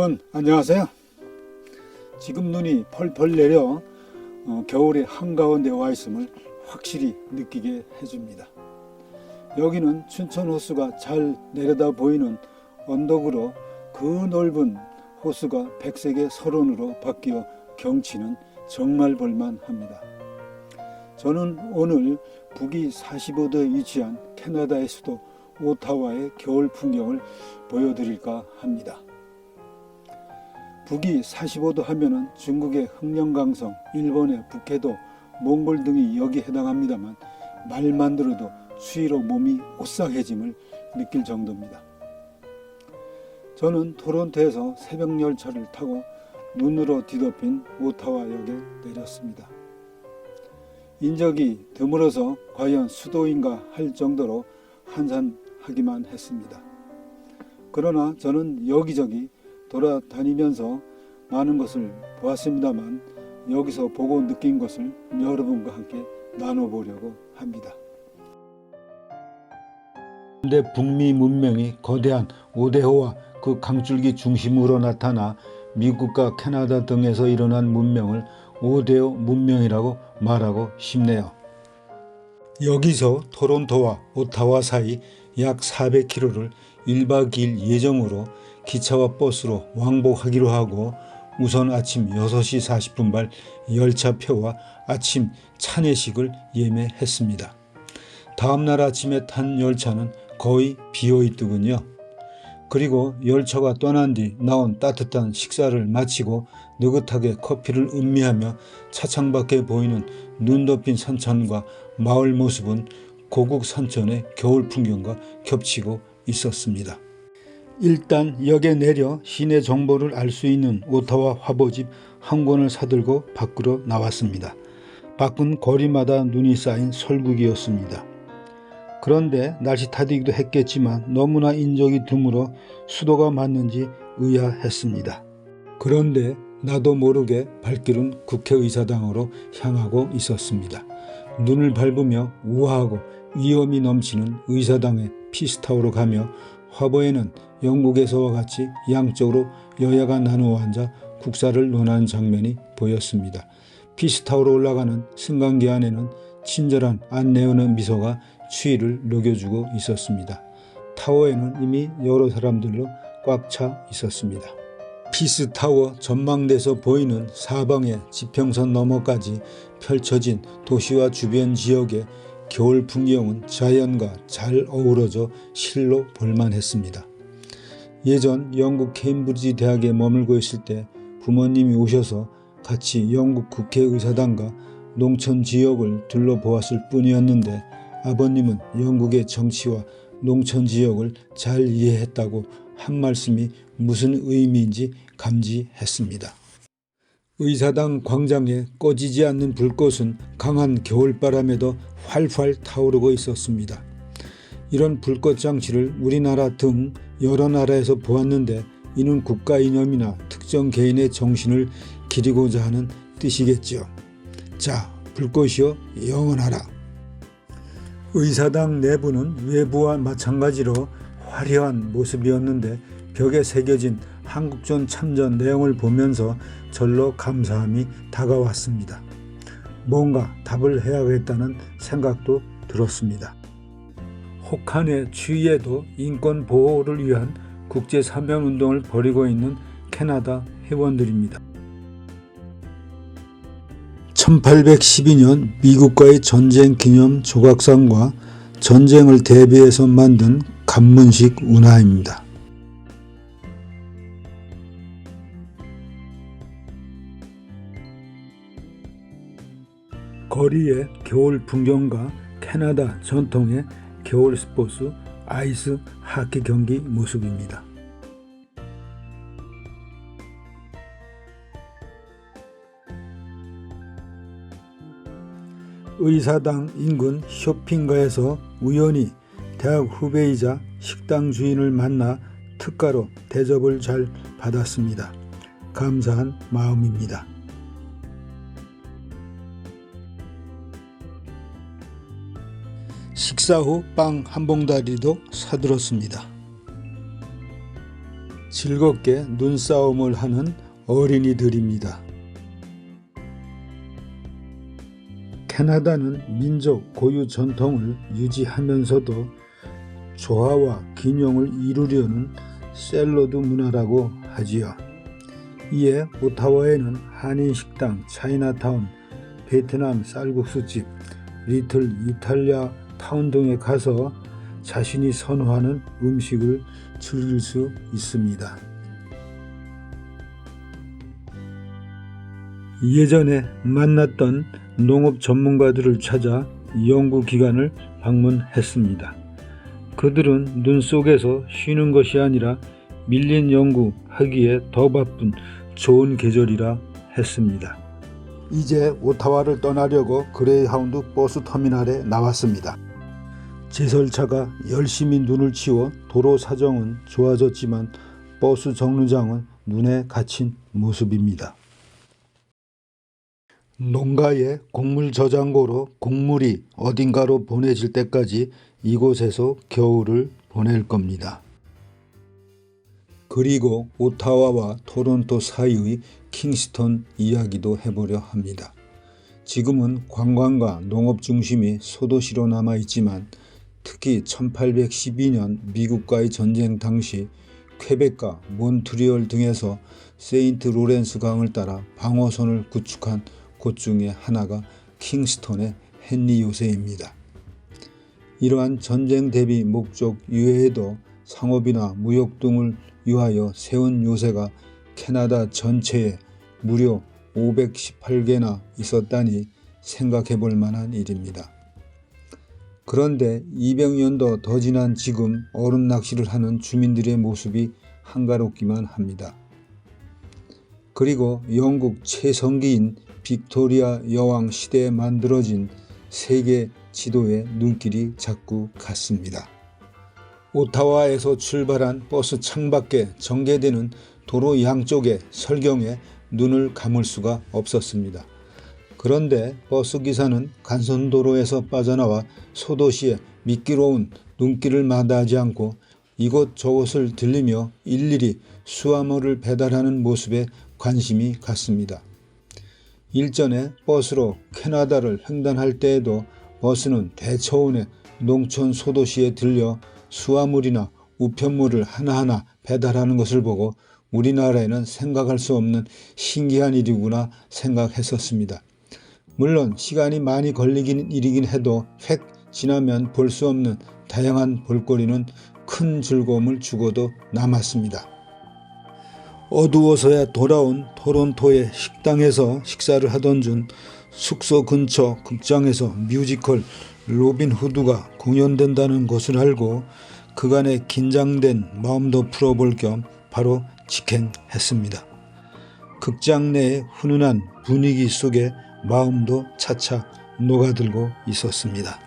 여러분 안녕하세요. 지금 눈이 펄펄 내려 겨울의 한가운데 와 있음을 확실히 느끼게 해줍니다. 여기는 춘천 호수가 잘 내려다 보이는 언덕으로 그 넓은 호수가 백색의 설원으로 바뀌어 경치는 정말 볼만합니다. 저는 오늘 북위 45도에 위치한 캐나다의 수도 오타와의 겨울 풍경을 보여드릴까 합니다. 북위 45도 하면은 중국의 흑령강성, 일본의 북해도, 몽골 등이 여기 해당합니다만 말만 들어도 추위로 몸이 오싹해짐을 느낄 정도입니다. 저는 토론토에서 새벽 열차를 타고 눈으로 뒤덮인 오타와역에 내렸습니다. 인적이 드물어서 과연 수도인가 할 정도로 한산하기만 했습니다. 그러나 저는 여기저기 돌아다니면서 많은 것을 보았습니다만 여기서 보고 느낀 것을 여러분과 함께 나눠보려고 합니다. 근데 북미 문명이 거대한 오대호와 그 강줄기 중심으로 나타나 미국과 캐나다 등에서 일어난 문명을 오대호 문명이라고 말하고 싶네요. 여기서 토론토와 오타와 사이 약 400km를 1박 2일 예정으로 기차와 버스로 왕복하기로 하고 우선 아침 6시 40분발 열차표와 아침 차내식을 예매했습니다. 다음날 아침에 탄 열차는 거의 비어있더군요. 그리고 열차가 떠난 뒤 나온 따뜻한 식사를 마치고 느긋하게 커피를 음미하며 차창 밖에 보이는 눈 덮인 산천과 마을 모습은 고국 산천의 겨울 풍경과 겹치고 있었습니다. 일단 역에 내려 시내 정보를 알 수 있는 오타와 화보집 한 권을 사들고 밖으로 나왔습니다. 밖은 거리마다 눈이 쌓인 설국이었습니다. 그런데 날씨 탓이기도 했겠지만 너무나 인적이 드물어 수도가 맞는지 의아했습니다. 그런데 나도 모르게 발길은 국회의사당으로 향하고 있었습니다. 눈을 밟으며 우아하고 위엄이 넘치는 의사당의 피스타워로 가며 화보에는 영국에서와 같이 양쪽으로 여야가 나누어 앉아 국사를 논하는 장면이 보였습니다. 피스타워로 올라가는 승강기 안에는 친절한 안내원의 미소가 추위를 녹여주고 있었습니다. 타워에는 이미 여러 사람들로 꽉 차 있었습니다. 피스타워 전망대에서 보이는 사방의 지평선 너머까지 펼쳐진 도시와 주변 지역의 겨울 풍경은 자연과 잘 어우러져 실로 볼만했습니다. 예전 영국 케임브리지 대학에 머물고 있을 때 부모님이 오셔서 같이 영국 국회의사당과 농촌 지역을 둘러보았을 뿐이었는데 아버님은 영국의 정치와 농촌 지역을 잘 이해했다고 한 말씀이 무슨 의미인지 감지했습니다. 의사당 광장에 꺼지지 않는 불꽃은 강한 겨울바람에도 활활 타오르고 있었습니다. 이런 불꽃 장치를 우리나라 등 여러 나라에서 보았는데 이는 국가 이념이나 특정 개인의 정신을 기리고자 하는 뜻이겠죠. 자, 불꽃이여 영원하라. 의사당 내부는 외부와 마찬가지로 화려한 모습이었는데 벽에 새겨진 한국전 참전 내용을 보면서 절로 감사함이 다가왔습니다. 뭔가 답을 해야겠다는 생각도 들었습니다. 혹한의 추위에도 인권 보호를 위한 국제사면운동을 벌이고 있는 캐나다 회원들입니다. 1812년 미국과의 전쟁 기념 조각상과 전쟁을 대비해서 만든 간문식 운하입니다. 거리의 겨울 풍경과 캐나다 전통의 겨울 스포츠 아이스 하키 경기 모습입니다. 의사당 인근 쇼핑가에서 우연히 대학 후배이자 식당 주인을 만나 특가로 대접을 잘 받았습니다. 감사한 마음입니다. 식사 후 빵 한 봉다리도 사들었습니다. 즐겁게 눈싸움을 하는 어린이들입니다. 캐나다는 민족 고유 전통을 유지하면서도 조화와 균형을 이루려는 샐러드 문화라고 하지요. 이에 오타와에는 한인식당, 차이나타운, 베트남 쌀국수집, 리틀 이탈리아 타운 등에 가서 자신이 선호하는 음식을 즐길 수 있습니다. 예전에 만났던 농업 전문가들을 찾아 연구기관을 방문했습니다. 그들은 눈 속에서 쉬는 것이 아니라 밀린 연구하기에 더 바쁜 좋은 계절이라 했습니다. 이제 오타와를 떠나려고 그레이하운드 버스 터미널에 나왔습니다. 제설차가 열심히 눈을 치워 도로 사정은 좋아졌지만 버스 정류장은 눈에 갇힌 모습입니다. 농가의 곡물 저장고로 곡물이 어딘가로 보내질 때까지 이곳에서 겨울을 보낼 겁니다. 그리고 오타와와 토론토 사이의 킹스턴 이야기도 해보려 합니다. 지금은 관광과 농업 중심이 소도시로 남아있지만 특히 1812년 미국과의 전쟁 당시 퀘벡과 몬트리올 등에서 세인트 로렌스 강을 따라 방어선을 구축한 곳 중에 하나가 킹스턴의 헨리 요새입니다. 이러한 전쟁 대비 목적 이외에도 상업이나 무역 등을 위하여 세운 요새가 캐나다 전체에 무려 518개나 있었다니 생각해 볼 만한 일입니다. 그런데 200년도 더 지난 지금 얼음 낚시를 하는 주민들의 모습이 한가롭기만 합니다. 그리고 영국 최성기인 빅토리아 여왕 시대에 만들어진 세계 지도에 눈길이 자꾸 갔습니다. 오타와에서 출발한 버스 창밖에 전개되는 도로 양쪽의 설경에 눈을 감을 수가 없었습니다. 그런데 버스 기사는 간선도로에서 빠져나와 소도시에 미끼로운 눈길을 마다하지 않고 이곳저곳을 들리며 일일이 수화물을 배달하는 모습에 관심이 갔습니다. 일전에 버스로 캐나다를 횡단할 때에도 버스는 대처운의 농촌 소도시에 들려 수화물이나 우편물을 하나하나 배달하는 것을 보고 우리나라에는 생각할 수 없는 신기한 일이구나 생각했었습니다. 물론 시간이 많이 걸리긴 일이긴 해도 획 지나면 볼 수 없는 다양한 볼거리는 큰 즐거움을 주고도 남았습니다. 어두워서야 돌아온 토론토의 식당에서 식사를 하던 중 숙소 근처 극장에서 뮤지컬 로빈 후드가 공연된다는 것을 알고 그간의 긴장된 마음도 풀어볼 겸 바로 직행했습니다. 극장 내의 훈훈한 분위기 속에 마음도 차차 녹아들고 있었습니다.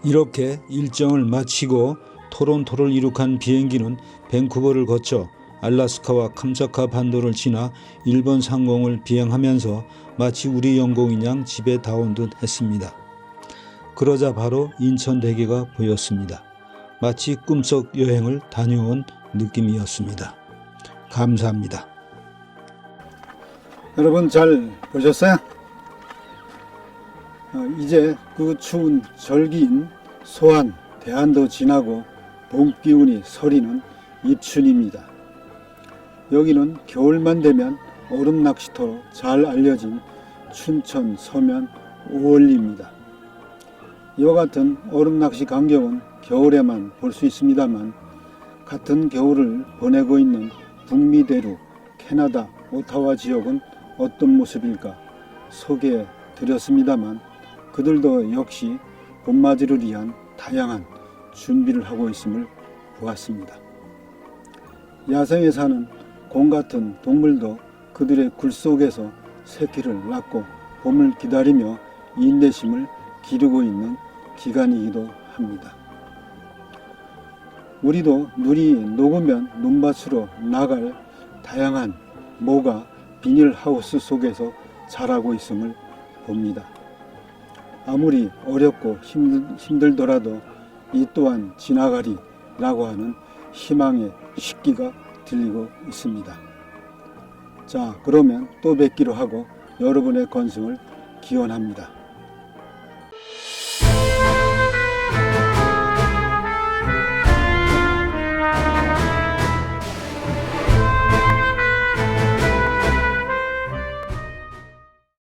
이렇게 일정을 마치고 토론토를 이륙한 비행기는 밴쿠버를 거쳐 알래스카와 캄차카 반도를 지나 일본 상공을 비행하면서 마치 우리 영공인 양 집에 다 온 듯 했습니다. 그러자 바로 인천대교가 보였습니다. 마치 꿈속 여행을 다녀온 느낌이었습니다. 감사합니다. 여러분 잘 보셨어요? 이제 그 추운 절기인 소한, 대한도 지나고 봄 기운이 서리는 입춘입니다. 여기는 겨울만 되면 얼음 낚시터로 잘 알려진 춘천 서면 오월리입니다. 이와 같은 얼음 낚시 광경은 겨울에만 볼 수 있습니다만 같은 겨울을 보내고 있는 북미 대륙 캐나다 오타와 지역은 어떤 모습일까 소개해 드렸습니다만 그들도 역시 봄맞이를 위한 다양한 준비를 하고 있음을 보았습니다. 야생에 사는 곰 같은 동물도 그들의 굴 속에서 새끼를 낳고 봄을 기다리며 인내심을 기르고 있는 기간이기도 합니다. 우리도 눈이 녹으면 눈밭으로 나갈 다양한 모가 비닐하우스 속에서 자라고 있음을 봅니다. 아무리 어렵고 힘들더라도 이 또한 지나가리라고 하는 희망의 식기가 들리고 있습니다. 자, 그러면 또 뵙기로 하고 여러분의 건승을 기원합니다.